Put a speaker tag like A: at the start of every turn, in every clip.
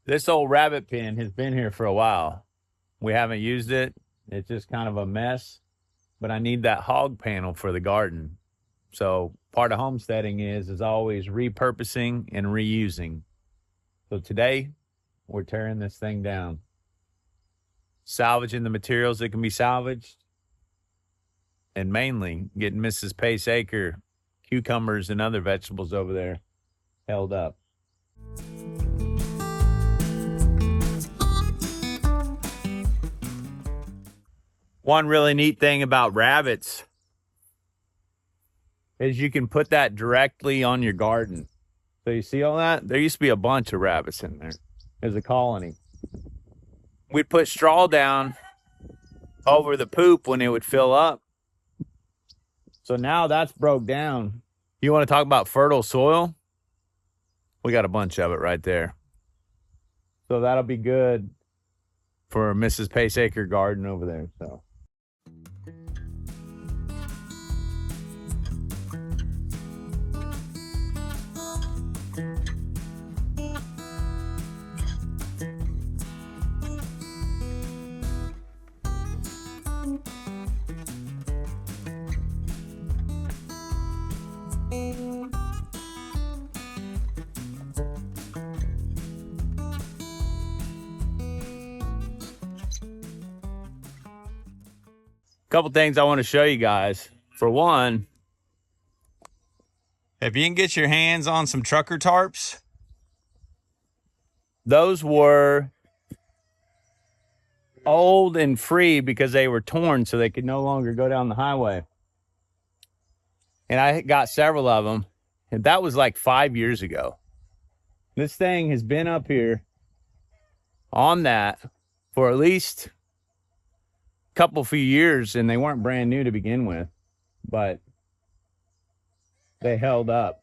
A: This old rabbit pen has been here for a while. We haven't used it. It's just kind of a mess, but I need that hog panel for the garden. So part of homesteading is always repurposing and reusing. So today we're tearing this thing down, salvaging the materials that can be salvaged, and mainly getting Mrs. Pace Acre cucumbers and other vegetables over there held up. One really neat thing about rabbits is you can put that directly on your garden. So you see all that? There used to be a bunch of rabbits in there. There's a colony. We'd put straw down over the poop when it would fill up. So now that's broke down. You want to talk about fertile soil? We got a bunch of it right there. So that'll be good for Mrs. Pace Acre garden over there. So. Couple things I want to show you guys. For one, if you can get your hands on some trucker tarps, those were old and free because they were torn so they could no longer go down the highway. And I got several of them, and that was like 5 years ago. This thing has been up here on that for at least couple few years, and they weren't brand new to begin with, but they held up.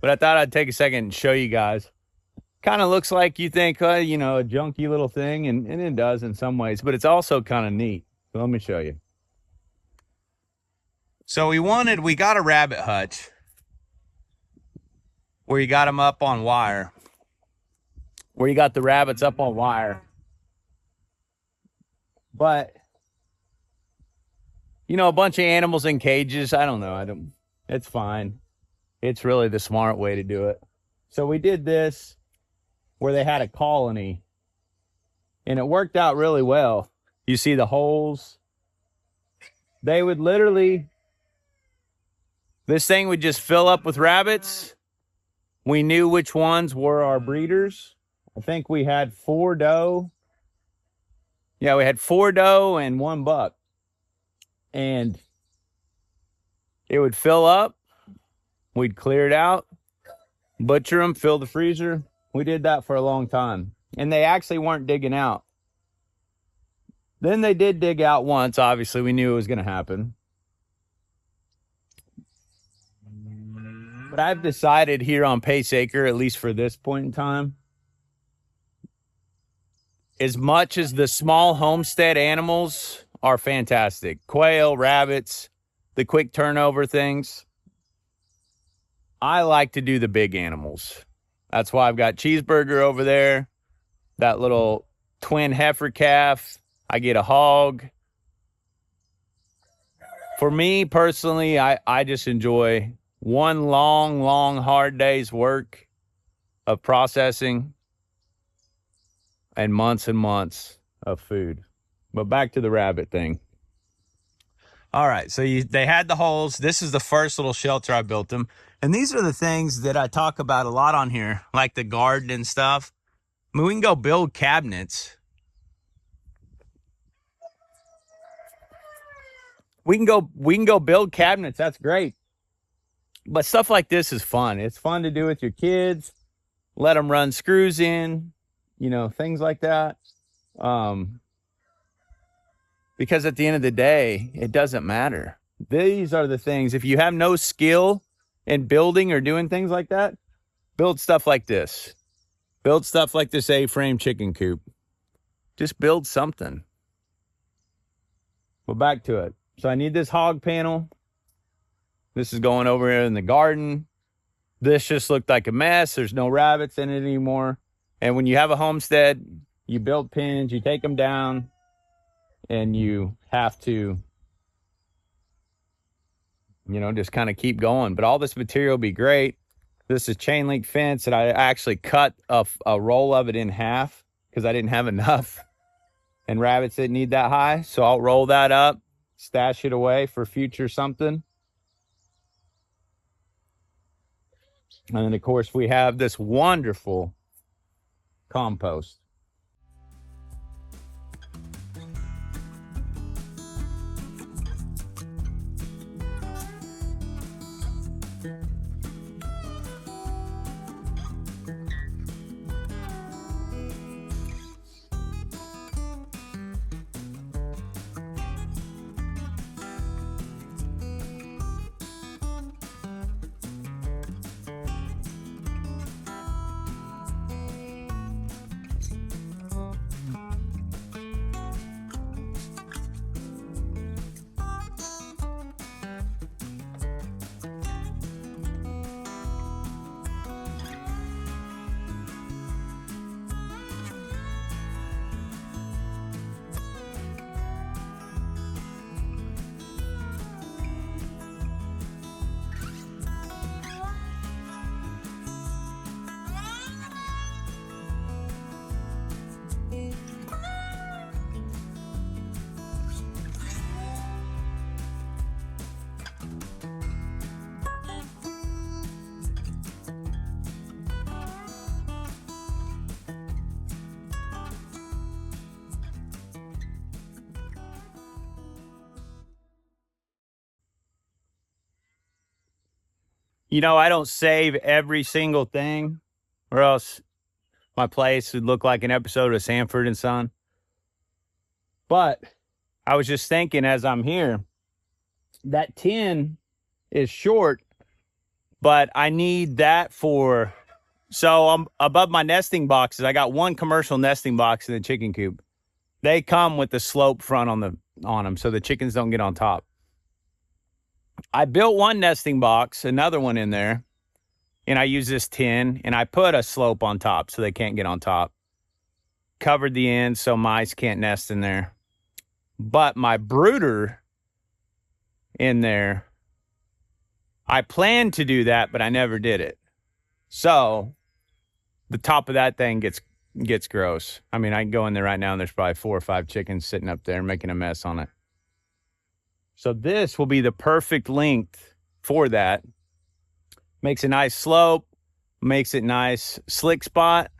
A: But I thought I'd take a second and show you guys. Kind of looks like you think, you know, a junky little thing, and it does in some ways, but it's also kind of neat. So let me show you. So we got a rabbit hutch where you got them up on wire, where you got the rabbits up on wire. But you know, a bunch of animals in cages, I don't know. It's fine. It's really the smart way to do it. So we did this where they had a colony, and it worked out really well. You see the holes? They would literally, this thing would just fill up with rabbits. We knew which ones were our breeders. I think we had 4 doe. Yeah, we had 4 doe and 1 buck. And it would fill up. We'd clear it out, butcher them, fill the freezer. We did that for a long time. And they actually weren't digging out. Then they did dig out once. Obviously, we knew it was going to happen. But I've decided here on Pace Acre, at least for this point in time, as much as the small homestead animals are fantastic, quail, rabbits, the quick turnover things, I like to do the big animals. That's why I've got Cheeseburger over there, that little twin heifer calf. I get a hog. For me personally, I just enjoy one long, hard day's work of processing and months of food. But back to the rabbit thing. All right, so they had the holes. This is the first little shelter I built them. And these are the things that I talk about a lot on here, like the garden and stuff. I mean, we can go build cabinets. We can go build cabinets. That's great. But stuff like this is fun. It's fun to do with your kids. Let them run screws in, you know, things like that. Because at the end of the day, it doesn't matter. These are the things, if you have no skill in building or doing things like that, build stuff like this. Build stuff like this A-frame chicken coop. Just build something. But back to it. So I need this hog panel. This is going over in the garden. This just looked like a mess. There's no rabbits in it anymore. And when you have a homestead, you build pins, you take them down, and you have to, you know, just kind of keep going. But all this material will be great. This is chain link fence, and I actually cut a roll of it in half because I didn't have enough, and rabbits didn't need that high. So I'll roll that up, stash it away for future something. And then, of course, we have this wonderful compost. You know, I don't save every single thing, or else my place would look like an episode of Sanford and Son. But I was just thinking as I'm here, that tin is short, but I need that for, so I'm above my nesting boxes. I got one commercial nesting box in the chicken coop. They come with the slope front on them, so the chickens don't get on top. I built one nesting box, another one in there, and I use this tin, and I put a slope on top so they can't get on top. Covered the ends so mice can't nest in there. But my brooder in there, I planned to do that, but I never did it. So the top of that thing gets gross. I mean, I can go in there right now, and there's probably 4 or 5 chickens sitting up there making a mess on it. So this will be the perfect length for that. Makes a nice slope, makes it nice slick spot.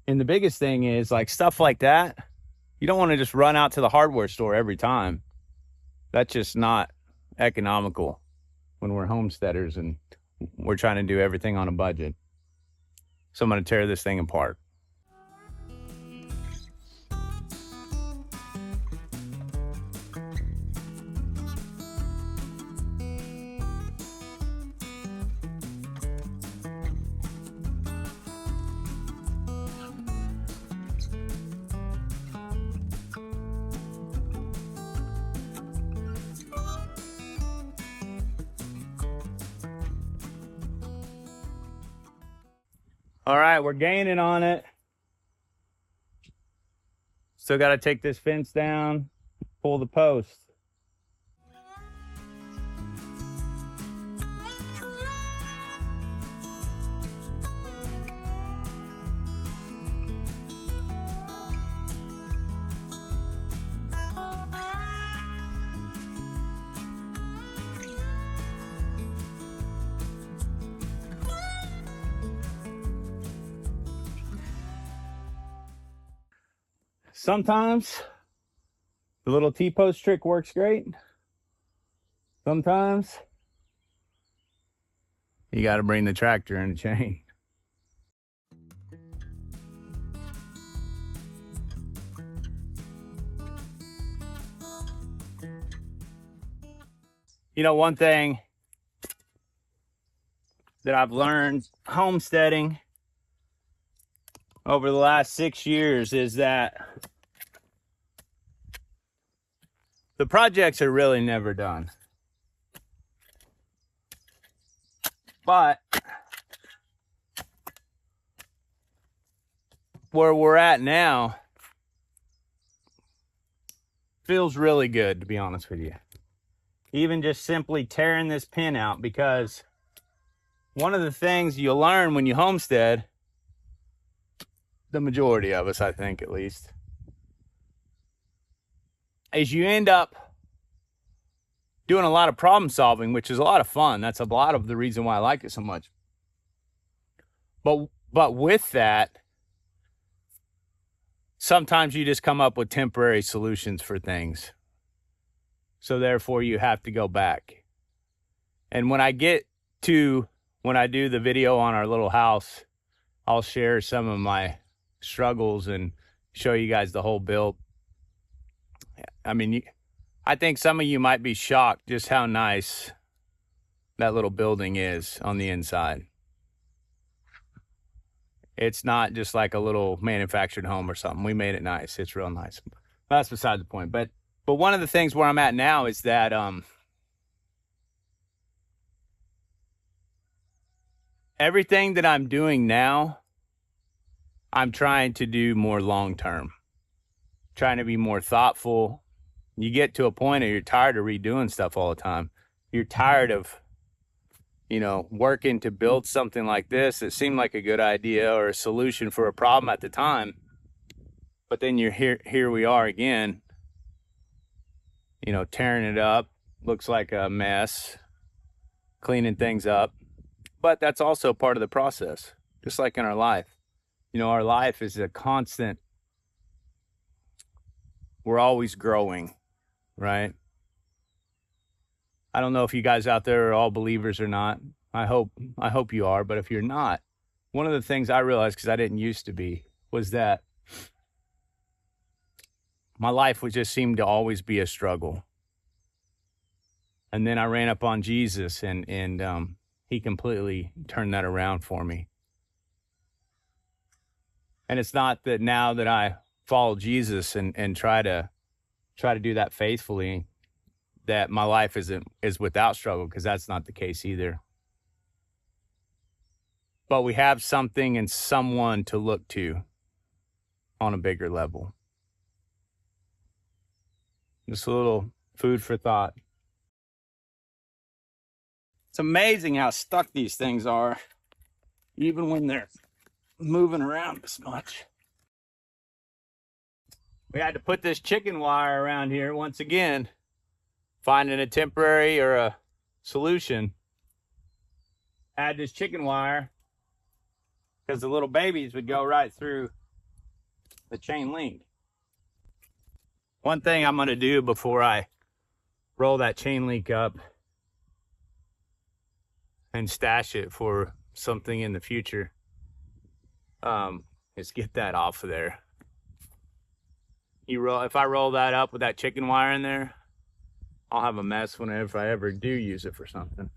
A: And the biggest thing is, like, stuff like that, you don't want to just run out to the hardware store every time. That's just not economical when we're homesteaders and we're trying to do everything on a budget. So I'm going to tear this thing apart. All right, we're gaining on it. Still got to take this fence down, pull the post. Sometimes the little T-post trick works great. Sometimes you got to bring the tractor and the chain. You know, one thing that I've learned homesteading over the last 6 years is that the projects are really never done. But where we're at now feels really good, to be honest with you. Even just simply tearing this pin out, because one of the things you learn when you homestead, the majority of us, I think at least, is you end up doing a lot of problem solving, which is a lot of fun. That's a lot of the reason why I like it so much. But with that, sometimes you just come up with temporary solutions for things. So therefore you have to go back. And when I do the video on our little house, I'll share some of my struggles and show you guys the whole build. I mean, I think some of you might be shocked just how nice that little building is on the inside. It's not just like a little manufactured home or something. We made it nice. It's real nice. That's beside the point. But one of the things where I'm at now is that everything that I'm doing now, I'm trying to do more long-term, trying to be more thoughtful. You get to a point where you're tired of redoing stuff all the time. You're tired of, working to build something like this. It seemed like a good idea or a solution for a problem at the time. But then you're here we are again, tearing it up. Looks like a mess, cleaning things up. But that's also part of the process, just like in our life. Our life is a constant, we're always growing, right? I don't know if you guys out there are all believers or not. I hope you are. But if you're not, one of the things I realized, because I didn't used to be, was that my life would just seem to always be a struggle. And then I ran up on Jesus, and he completely turned that around for me. And it's not that now that I follow Jesus and try to do that faithfully, that my life is without struggle, because that's not the case either. But we have something and someone to look to on a bigger level. Just a little food for thought. It's amazing how stuck these things are, even when they're moving around this much. We had to put this chicken wire around here once again, finding a temporary or a solution. Add this chicken wire because the little babies would go right through the chain link. One thing I'm going to do before I roll that chain link up and stash it for something in the future is get that off of there. If I roll that up with that chicken wire in there, I'll have a mess if I ever do use it for something.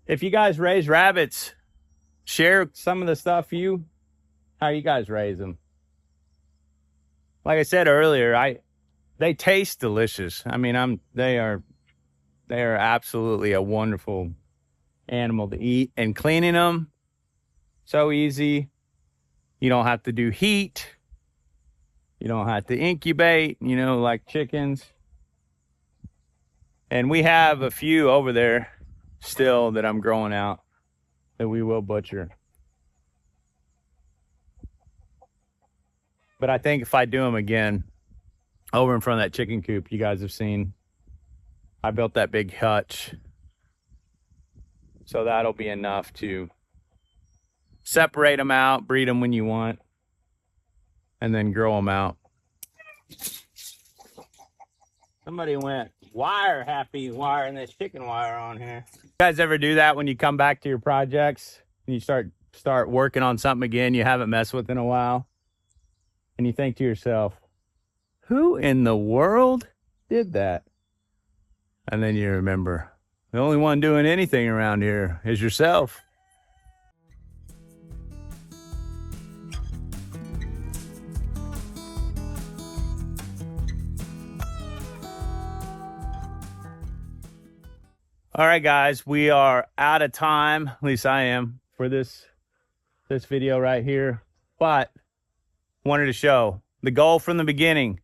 A: If you guys raise rabbits, share some of the stuff how you guys raise them. Like I said earlier, they taste delicious. I mean, they are absolutely a wonderful animal to eat, and cleaning them, so easy. You don't have to do heat. You don't have to incubate, like chickens. And we have a few over there still that I'm growing out that we will butcher. But I think if I do them again, over in front of that chicken coop you guys have seen, I built that big hutch. So that'll be enough to separate them out, breed them when you want, and then grow them out. Somebody went wiring this chicken wire on here. You guys ever do that when you come back to your projects and you start working on something again you haven't messed with in a while, and you think to yourself, who in the world did that? And then you remember, the only one doing anything around here is yourself. All right, guys, we are out of time. At least I am. for this video right here, but wanted to show the goal from the beginning: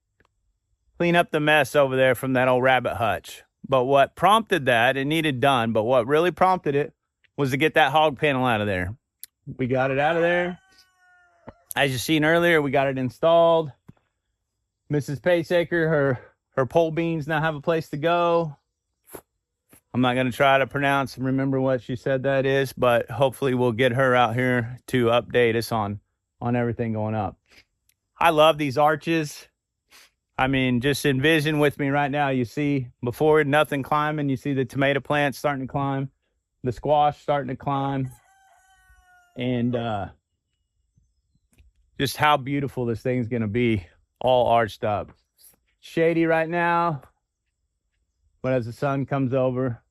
A: clean up the mess over there from that old rabbit hutch. But what prompted that, it needed done, but what really prompted it was to get that hog panel out of there. We got it out of there. As you seen earlier, we got it installed. Mrs. Pace Acre, her pole beans now have a place to go. I'm not going to try to pronounce and remember what she said that is, but hopefully we'll get her out here to update us on everything going up. I love these arches. I mean, just envision with me right now. You see before nothing climbing. You see the tomato plants starting to climb, the squash starting to climb, and just how beautiful this thing's going to be all arched up. Shady right now, but as the sun comes over,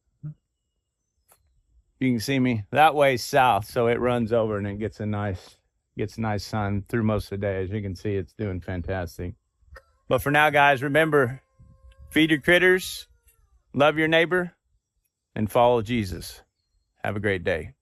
A: you can see me. That way south, so it runs over and it gets nice sun through most of the day. As you can see, it's doing fantastic. But for now, guys, remember, feed your critters, love your neighbor, and follow Jesus. Have a great day.